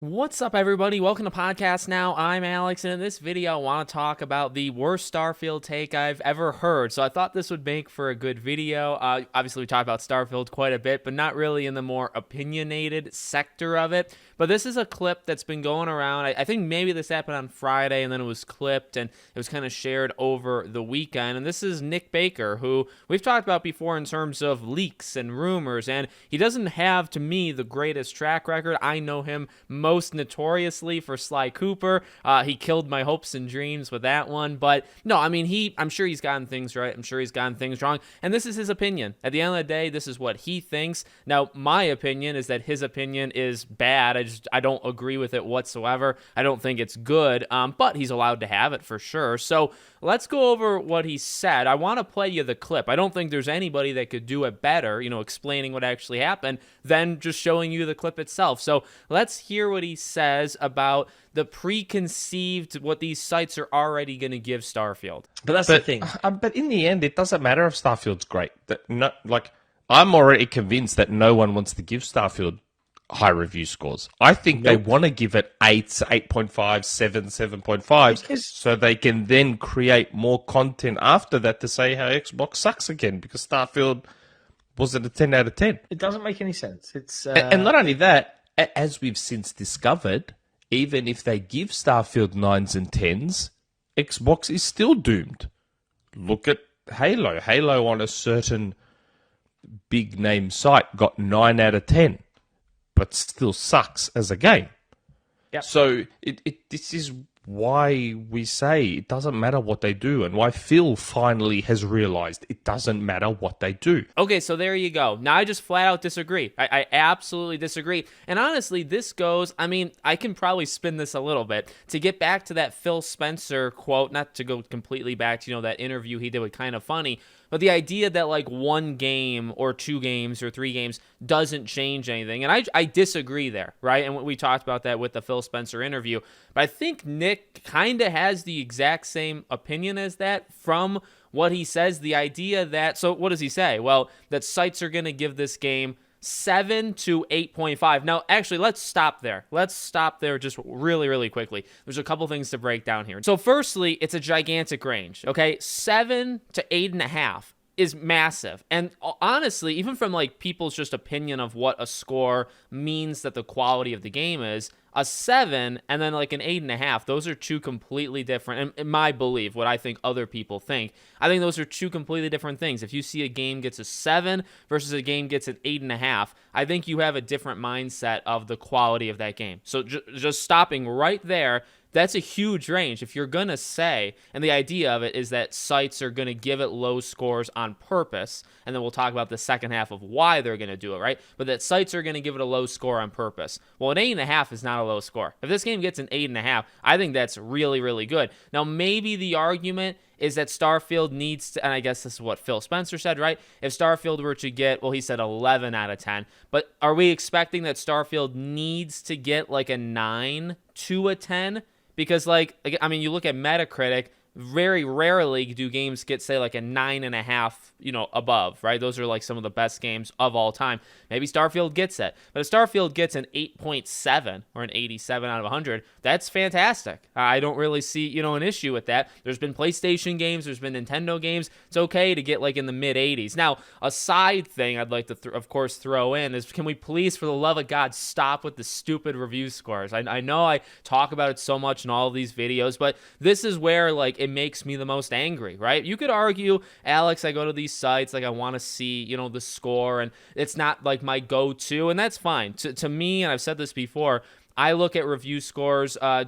What's up, everybody? Welcome to Podcast Now. I'm Alex, and in this video, I want to talk about the worst Starfield take I've ever heard. So I thought this would make for a good video. Obviously, we talked about Starfield quite a bit, but not really in the more opinionated sector of it. But this is a clip that's been going around. I think maybe this happened on Friday, and then it was clipped, and it was kind of shared over the weekend. And this is Nick Baker, who we've talked about before in terms of leaks and rumors, and he doesn't have, to me, the greatest track record. I know him most notoriously for Sly Cooper. He killed my hopes and dreams with that one. But no, I mean, I'm sure he's gotten things right. I'm sure he's gotten things wrong. And this is his opinion. At the end of the day, this is what he thinks. Now, my opinion is that his opinion is bad. I don't agree with it whatsoever. I don't think it's good, but he's allowed to have it for sure. So let's go over what he said. I want to play you the clip. I don't think there's anybody that could do it better, explaining what actually happened, than just showing you the clip itself. So let's hear what he says about the preconceived, what these sites are already going to give Starfield. But that's the thing. But in the end, it doesn't matter if Starfield's great. I'm already convinced that no one wants to give Starfield high review scores. I think they want to give it 8s, 8.5, 7, 7.5, so they can then create more content after that to say how Xbox sucks again, because Starfield wasn't a 10 out of 10. It doesn't make any sense. It's And not only that, as we've since discovered, even if they give Starfield 9s and 10s, Xbox is still doomed. Look at Halo. Halo on a certain big name site got 9 out of 10, but still sucks as a game. Yep. So this is why we say it doesn't matter what they do, and why Phil finally has realized it doesn't matter what they do. Okay, so there you go. Now I just flat out disagree. I absolutely disagree. And honestly, this goes, I can probably spin this a little bit to get back to that Phil Spencer quote, not to go completely back to, that interview he did with Kind of Funny, but the idea that like one game or two games or three games doesn't change anything. And I disagree there, right? And we talked about that with the Phil Spencer interview. But I think Nick kind of has the exact same opinion as that from what he says. The idea that, so what does he say? Well, that sites are going to give this game 7 to 8.5. Now, actually, let's stop there. Let's stop there just really, really quickly. There's a couple things to break down here. So firstly, it's a gigantic range, okay? 7 to 8.5 is massive. And honestly, even from like people's just opinion of what a score means that the quality of the game is, a 7 and then like an 8.5, those are two completely different, and in my belief, what I think other people think, I think those are two completely different things. If you see a game gets a 7 versus a game gets an 8.5, I think you have a different mindset of the quality of that game. So just stopping right there, that's a huge range. If you're going to say, and the idea of it is that sites are going to give it low scores on purpose, and then we'll talk about the second half of why they're going to do it, right? But that sites are going to give it a low score on purpose. Well, an 8.5 is not a low score. If this game gets an 8.5, I think that's really, really good. Now, maybe the argument is that Starfield needs to, and I guess this is what Phil Spencer said, right? If Starfield were to get, well, he said 11 out of 10, but are we expecting that Starfield needs to get like a 9 to a 10? Because, you look at Metacritic, very rarely do games get, say, like a 9.5, above, right? Those are like some of the best games of all time. Maybe Starfield gets it. But if Starfield gets an 8.7 or an 87 out of 100, that's fantastic. I don't really see, an issue with that. There's been PlayStation games. There's been Nintendo games. It's okay to get like in the mid-80s. Now, a side thing I'd like to, of course, throw in is, can we please, for the love of God, stop with the stupid review scores? I know I talk about it so much in all of these videos, but this is where, it makes me the most angry, right? You could argue, Alex, I go to these sites, I want to see, the score, and it's not like my go-to, and that's fine. To me, and I've said this before, I look at review scores, I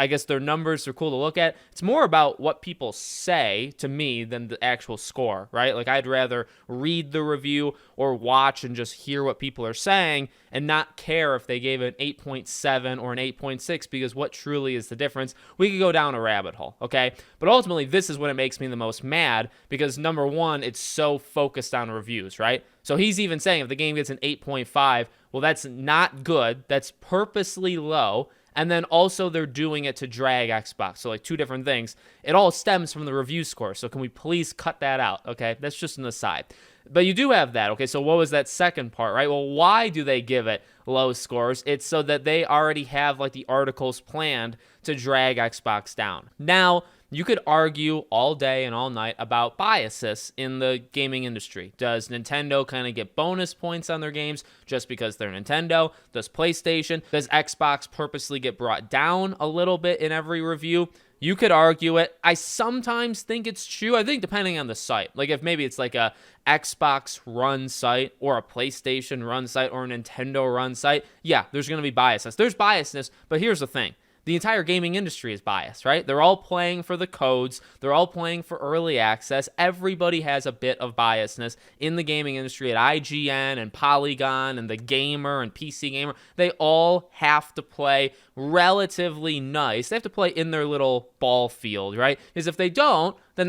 guess their numbers are cool to look at. It's more about what people say to me than the actual score, right? Like, I'd rather read the review or watch and just hear what people are saying and not care if they gave it an 8.7 or an 8.6, because what truly is the difference? We could go down a rabbit hole, okay? But ultimately, this is when it makes me the most mad, because number one, it's so focused on reviews, right? So he's even saying if the game gets an 8.5, well, that's not good. That's purposely low. And then also they're doing it to drag Xbox. So like two different things. It all stems from the review score. So can we please cut that out? Okay, that's just an aside. But you do have that. Okay, so what was that second part, right? Well, why do they give it low scores. It's so that they already have like the articles planned to drag Xbox down. Now, you could argue all day and all night about biases in the gaming industry. Does Nintendo kind of get bonus points on their games just because they're Nintendo? Does PlayStation? Does Xbox purposely get brought down a little bit in every review? You could argue it. I sometimes think it's true. I think depending on the site. Like if maybe it's like a Xbox run site or a PlayStation run site or a Nintendo run site, yeah, there's going to be biasness. There's biasness, but here's the thing. The entire gaming industry is biased, right? They're all playing for the codes. They're all playing for early access. Everybody has a bit of biasness in the gaming industry at IGN and Polygon and The Gamer and PC Gamer. They all have to play relatively nice. They have to play in their little ball field, right? Because if they don't, then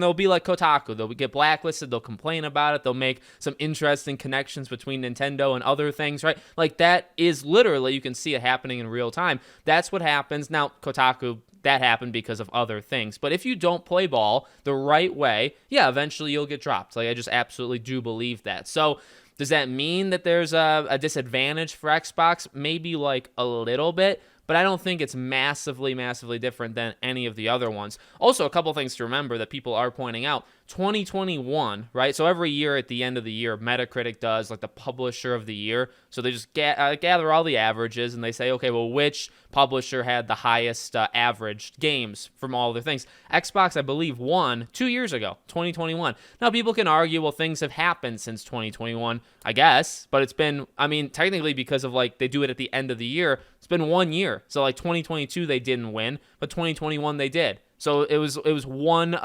they'll be like Kotaku. They'll get blacklisted. They'll complain about it. They'll make some interesting connections between Nintendo and other things, right? Like that is literally, you can see it happening in real time. That's what happens. Now, Kotaku, that happened because of other things. But if you don't play ball the right way, yeah, eventually you'll get dropped. Like I just absolutely do believe that. So does that mean that there's a disadvantage for Xbox? Maybe like a little bit, but I don't think it's massively, massively different than any of the other ones. Also, a couple things to remember that people are pointing out. 2021, right? So every year at the end of the year, Metacritic does like the publisher of the year. So they just gather all the averages and they say, okay, well, which publisher had the highest averaged games from all the things? Xbox, I believe, won 2 years ago, 2021. Now, people can argue, well, things have happened since 2021, I guess, but it's been, I mean, technically because of like they do it at the end of the year, it's been 1 year. So like 2022, they didn't win, but 2021, they did. So it was one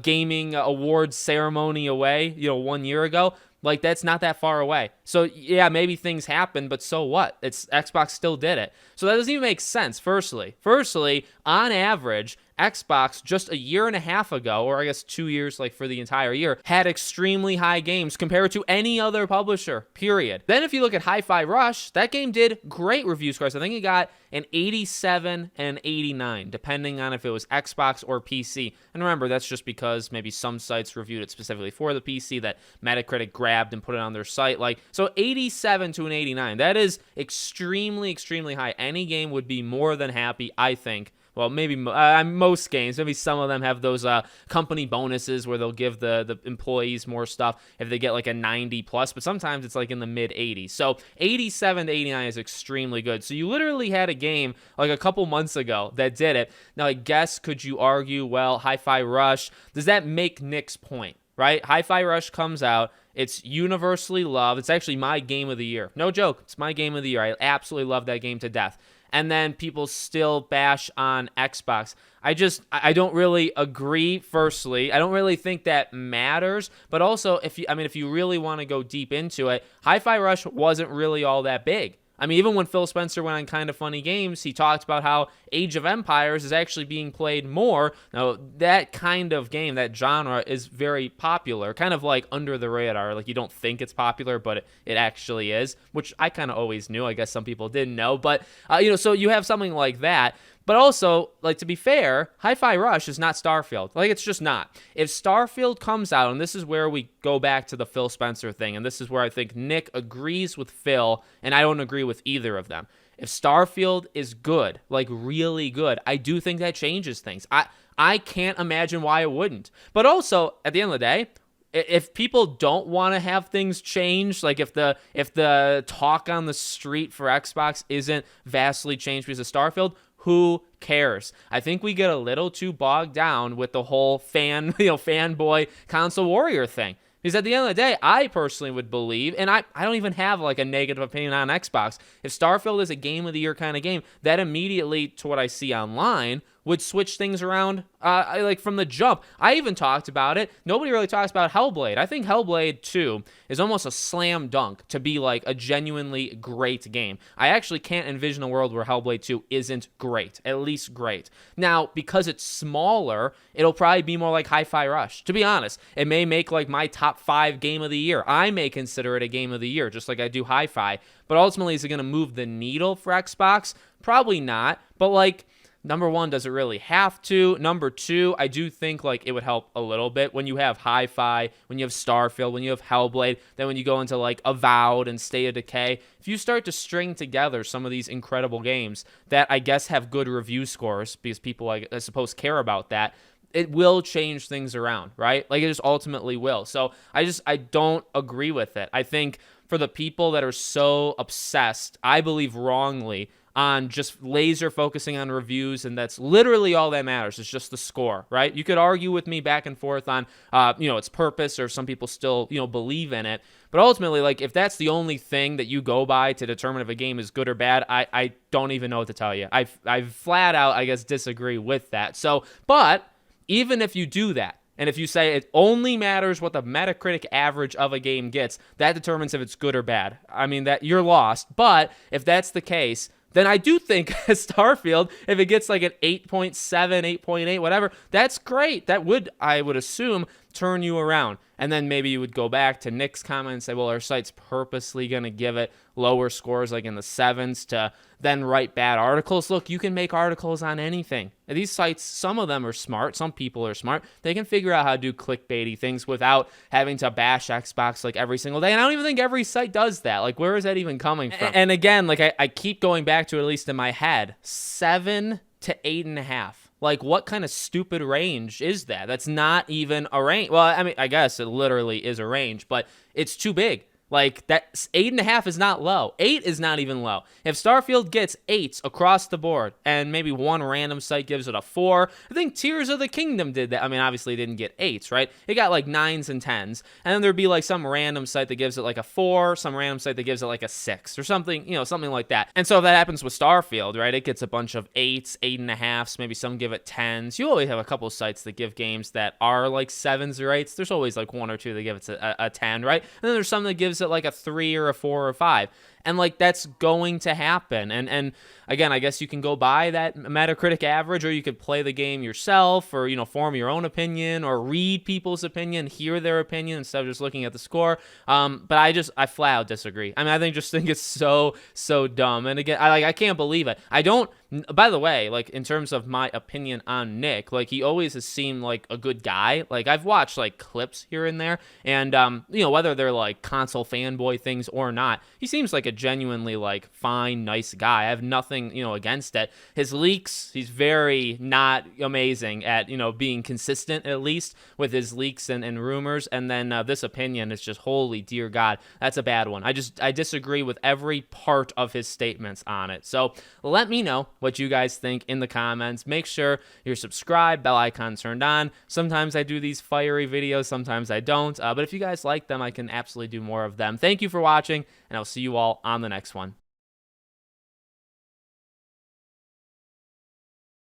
gaming awards ceremony away, 1 year ago. Like that's not that far away. So yeah, maybe things happen, but so what? It's Xbox still did it. So that doesn't even make sense. Firstly, on average, Xbox just a year and a half ago, or I guess 2 years, like for the entire year, had extremely high games compared to any other publisher, period. Then if you look at Hi-Fi Rush, that game did great review scores. I think it got an 87 and an 89, depending on if it was Xbox or PC. And remember, that's just because maybe some sites reviewed it specifically for the PC that Metacritic grabbed and put it on their site. So 87 to an 89, that is extremely, extremely high. Any game would be more than happy, I think. Well, maybe most games, maybe some of them have those company bonuses where they'll give the employees more stuff if they get like a 90 plus, but sometimes it's like in the mid 80s. So 87 to 89 is extremely good. So you literally had a game like a couple months ago that did it. Now, I guess, could you argue, well, Hi-Fi Rush, does that make Nick's point, right? Hi-Fi Rush comes out. It's universally loved. It's actually my game of the year. No joke. It's my game of the year. I absolutely love that game to death. And then people still bash on Xbox. I don't really agree, firstly. I don't really think that matters. But also, if you really want to go deep into it, Hi-Fi Rush wasn't really all that big. I mean, even when Phil Spencer went on Kind of Funny Games, he talked about how Age of Empires is actually being played more. Now, that kind of game, that genre, is very popular, kind of like under the radar. Like, you don't think it's popular, but it actually is, which I kind of always knew. I guess some people didn't know. But, so you have something like that. But also, like, to be fair, Hi-Fi Rush is not Starfield. Like, it's just not. If Starfield comes out, and this is where we go back to the Phil Spencer thing, and this is where I think Nick agrees with Phil, and I don't agree with either of them. If Starfield is good, like really good, I do think that changes things. I can't imagine why it wouldn't. But also, at the end of the day, if people don't want to have things change, like if the talk on the street for Xbox isn't vastly changed because of Starfield, who cares? I think we get a little too bogged down with the whole fanboy console warrior thing. Because at the end of the day, I personally would believe, and I don't even have like a negative opinion on Xbox. If Starfield is a game of the year kind of game, that immediately, to what I see online, would switch things around like from the jump. I even talked about it. Nobody really talks about Hellblade. I think Hellblade 2 is almost a slam dunk to be like a genuinely great game. I actually can't envision a world where Hellblade 2 isn't great, at least great. Now, because it's smaller, it'll probably be more like Hi-Fi Rush. To be honest, it may make like my top 5 game of the year. I may consider it a game of the year, just like I do Hi-Fi. But ultimately, is it going to move the needle for Xbox? Probably not. But like, Number one, does it really have to? Number two, I do think like it would help a little bit when you have Hi-Fi, when you have Starfield, when you have Hellblade, then when you go into like Avowed and State of Decay. If you start to string together some of these incredible games that I guess have good review scores because people, I suppose, care about that, it will change things around, right? Like it just ultimately will. So I don't agree with it. I think for the people that are so obsessed, I believe wrongly, on just laser focusing on reviews, and that's literally all that matters. It's just the score, right? You could argue with me back and forth on, its purpose, or some people still, believe in it. But ultimately, like if that's the only thing that you go by to determine if a game is good or bad, I don't even know what to tell you. I flat out, I guess, disagree with that. So, but even if you do that, and if you say it only matters what the Metacritic average of a game gets, that determines if it's good or bad. I mean, that you're lost. But if that's the case, then I do think Starfield, if it gets like an 8.7, 8.8, whatever, that's great. That would, I would assume, turn you around. And then maybe you would go back to Nick's comment and say, well, our site's purposely going to give it lower scores like in the 7s to then write bad articles. Look, you can make articles on anything. These sites, some of them are smart. Some people are smart. They can figure out how to do clickbaity things without having to bash Xbox like every single day. And I don't even think every site does that. Like, where is that even coming from? And again, like I keep going back to it, at least in my head, 7 to 8.5. Like, what kind of stupid range is that? That's not even a range. Well, I mean, I guess it literally is a range, but it's too big. Like, that 8.5 is not low. 8 is not even low. If Starfield gets 8s across the board, and maybe one random site gives it a 4, I think Tears of the Kingdom did that. I mean, obviously it didn't get 8s, right? It got like 9s and 10s. And then there'd be like some random site that gives it like a 4, some random site that gives it like a 6, or something, something like that. And so if that happens with Starfield, right, it gets a bunch of 8s, 8.5s, maybe some give it 10s. You always have a couple of sites that give games that are like 7s or 8s. There's always like one or two that give it a 10, right? And then there's some that gives it like a 3 or a 4 or 5. And like that's going to happen. And again, I guess you can go by that Metacritic average, or you could play the game yourself, or form your own opinion, or read people's opinion, hear their opinion instead of just looking at the score. But I flat out disagree. I mean, I think it's so dumb. And again, I can't believe it. I don't. By the way, like in terms of my opinion on Nick, like he always has seemed like a good guy. Like I've watched like clips here and there, and whether they're like console fanboy things or not, he seems like a genuinely like fine, nice guy. I have nothing against it. His leaks, he's very not amazing at being consistent, at least with his leaks and rumors. And then this opinion is just, holy dear God, that's a bad one. I disagree with every part of his statements on it. So let me know what you guys think in the comments. Make sure you're subscribed, bell icon turned on. Sometimes I do these fiery videos, sometimes I don't. But if you guys like them, I can absolutely do more of them. Thank you for watching, and I'll see you all on the next one.